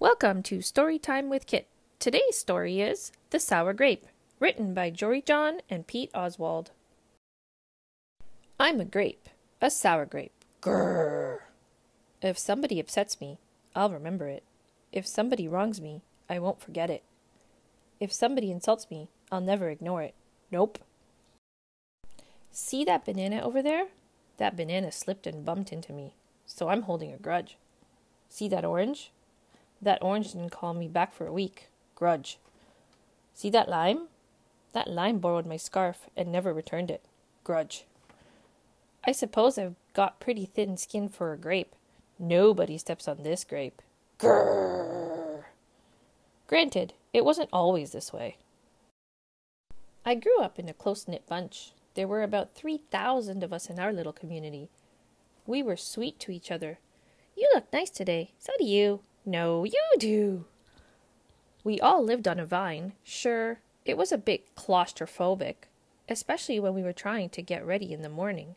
Welcome to Storytime with Kit. Today's story is The Sour Grape, written by Jory John and Pete Oswald. I'm a grape, a sour grape. Grrr. If somebody upsets me, I'll remember it. If somebody wrongs me, I won't forget it. If somebody insults me, I'll never ignore it. Nope. See that banana over there? That banana slipped and bumped into me, so I'm holding a grudge. See that orange? That orange didn't call me back for a week. Grudge. See that lime? That lime borrowed my scarf and never returned it. Grudge. I suppose I've got pretty thin skin for a grape. Nobody steps on this grape. Grrr. Granted, it wasn't always this way. I grew up in a close-knit bunch. There were about 3,000 of us in our little community. We were sweet to each other. You look nice today. So do you. No, you do. We all lived on a vine. Sure, it was a bit claustrophobic, especially when we were trying to get ready in the morning.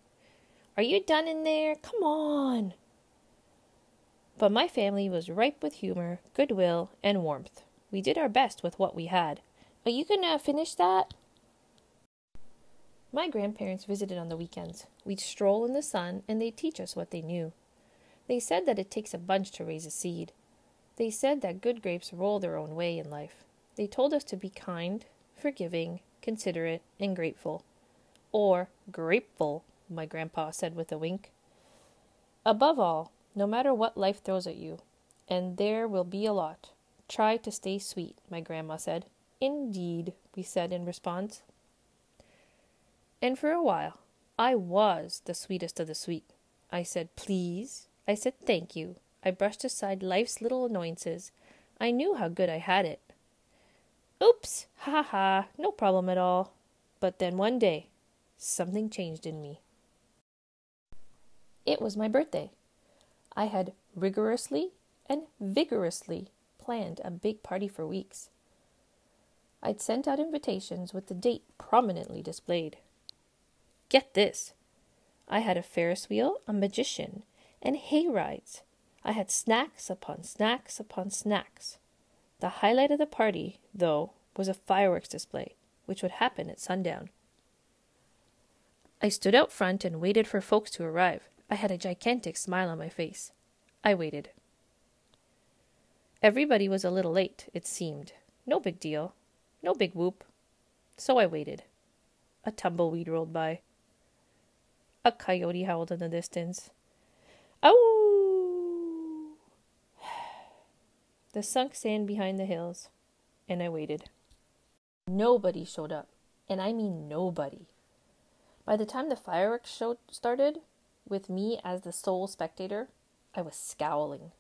Are you done in there? Come on. But my family was ripe with humor, goodwill, and warmth. We did our best with what we had. Are you gonna finish that? My grandparents visited on the weekends. We'd stroll in the sun, and they'd teach us what they knew. They said that it takes a bunch to raise a seed. They said that good grapes roll their own way in life. They told us to be kind, forgiving, considerate, and grateful. Or grateful, my grandpa said with a wink. Above all, no matter what life throws at you, and there will be a lot, try to stay sweet, my grandma said. Indeed, we said in response. And for a while, I was the sweetest of the sweet. I said please. I said thank you. I brushed aside life's little annoyances. I knew how good I had it. Oops, ha ha, no problem at all. But then one day, something changed in me. It was my birthday. I had rigorously and vigorously planned a big party for weeks. I'd sent out invitations with the date prominently displayed. Get this. I had a Ferris wheel, a magician, and hay rides. I had snacks upon snacks upon snacks. The highlight of the party, though, was a fireworks display, which would happen at sundown. I stood out front and waited for folks to arrive. I had a gigantic smile on my face. I waited. Everybody was a little late, it seemed. No big deal. No big whoop. So I waited. A tumbleweed rolled by. A coyote howled in the distance. Ow! The sunk sand behind the hills, and I waited. Nobody showed up, and I mean nobody. By the time the fireworks show started, with me as the sole spectator, I was scowling.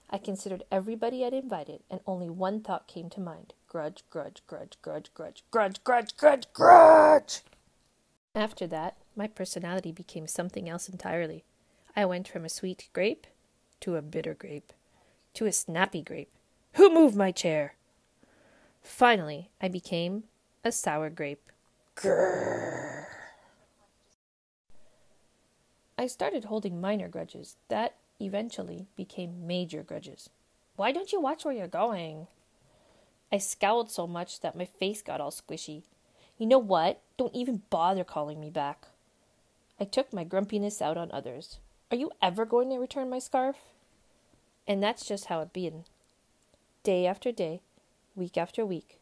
I considered everybody I'd invited, and only one thought came to mind. Grudge, grudge, grudge, grudge, grudge, grudge, grudge, grudge, grudge! After that, my personality became something else entirely. I went from a sweet grape to a bitter grape, to a snappy grape. Who moved my chair? Finally, I became a sour grape. Grrr. I started holding minor grudges that eventually became major grudges. Why don't you watch where you're going? I scowled so much that my face got all squishy. You know what? Don't even bother calling me back. I took my grumpiness out on others. Are you ever going to return my scarf? And that's just how it been. Day after day, week after week,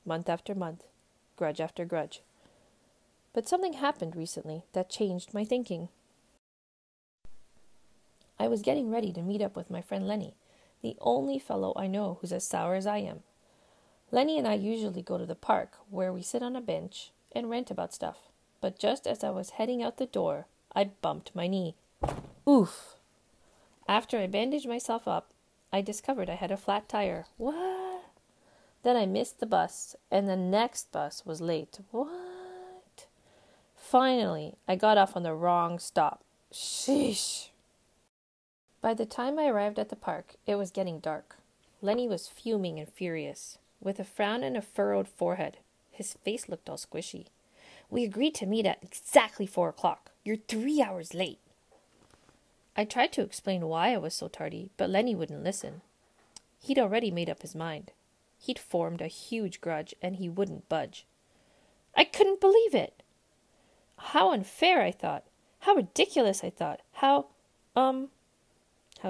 month after month, grudge after grudge. But something happened recently that changed my thinking. I was getting ready to meet up with my friend Lenny, the only fellow I know who's as sour as I am. Lenny and I usually go to the park, where we sit on a bench and rant about stuff. But just as I was heading out the door, I bumped my knee. Oof! After I bandaged myself up, I discovered I had a flat tire. What? Then I missed the bus, and the next bus was late. What? Finally, I got off on the wrong stop. Sheesh! By the time I arrived at the park, it was getting dark. Lenny was fuming and furious, with a frown and a furrowed forehead. His face looked all squishy. We agreed to meet at exactly 4 o'clock. You're 3 hours late. I tried to explain why I was so tardy, but Lenny wouldn't listen. He'd already made up his mind. He'd formed a huge grudge, and he wouldn't budge. I couldn't believe it. How unfair, I thought. How ridiculous, I thought. How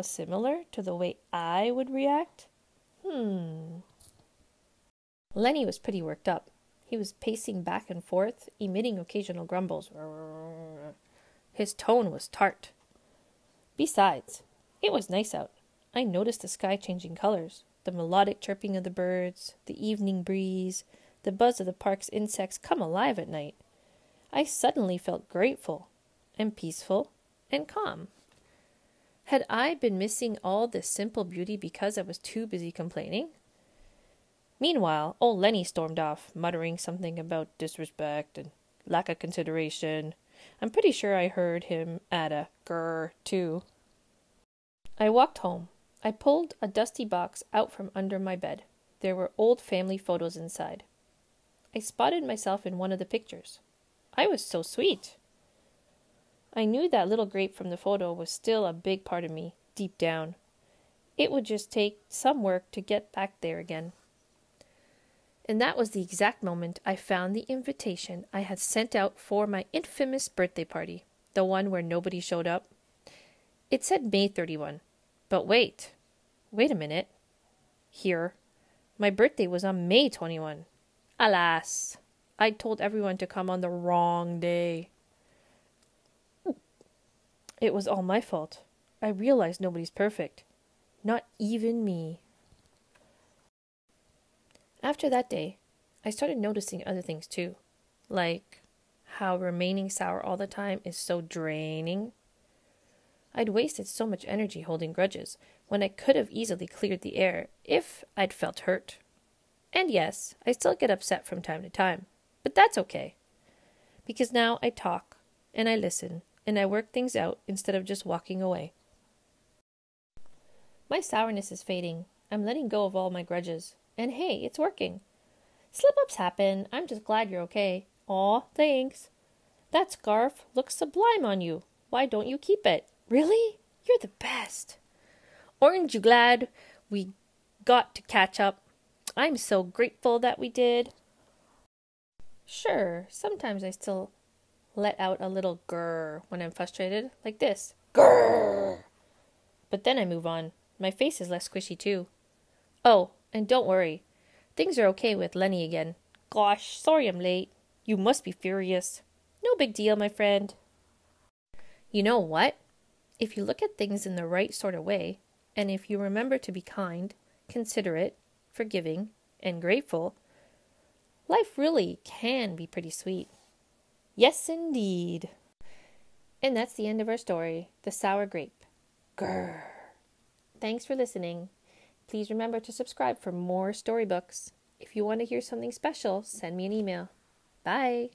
similar to the way I would react? Lenny was pretty worked up. He was pacing back and forth, emitting occasional grumbles. His tone was tart. Besides, it was nice out. I noticed the sky changing colors, the melodic chirping of the birds, the evening breeze, the buzz of the park's insects come alive at night. I suddenly felt grateful and peaceful and calm. Had I been missing all this simple beauty because I was too busy complaining? Meanwhile, old Lenny stormed off, muttering something about disrespect and lack of consideration. I'm pretty sure I heard him add a grr, too. I walked home. I pulled a dusty box out from under my bed. There were old family photos inside. I spotted myself in one of the pictures. I was so sweet. I knew that little Grape from the photo was still a big part of me, deep down. It would just take some work to get back there again. And that was the exact moment I found the invitation I had sent out for my infamous birthday party, the one where nobody showed up. It said May 31. But wait a minute. Here, my birthday was on May 21. Alas, I'd told everyone to come on the wrong day. It was all my fault. I realized nobody's perfect. Not even me. After that day, I started noticing other things too, like how remaining sour all the time is so draining. I'd wasted so much energy holding grudges when I could have easily cleared the air if I'd felt hurt. And yes, I still get upset from time to time, but that's okay. Because now I talk, and I listen, and I work things out instead of just walking away. My sourness is fading. I'm letting go of all my grudges. And hey, it's working. Slip-ups happen. I'm just glad you're okay. Aw, thanks. That scarf looks sublime on you. Why don't you keep it? Really? You're the best. Aren't you glad we got to catch up? I'm so grateful that we did. Sure, sometimes I still let out a little grrr when I'm frustrated, like this. Grrr! But then I move on. My face is less squishy too. Oh, and don't worry. Things are okay with Lenny again. Gosh, sorry I'm late. You must be furious. No big deal, my friend. You know what? If you look at things in the right sort of way, and if you remember to be kind, considerate, forgiving, and grateful, life really can be pretty sweet. Yes, indeed. And that's the end of our story, The Sour Grape. Grrr. Thanks for listening. Please remember to subscribe for more storybooks. If you want to hear something special, send me an email. Bye.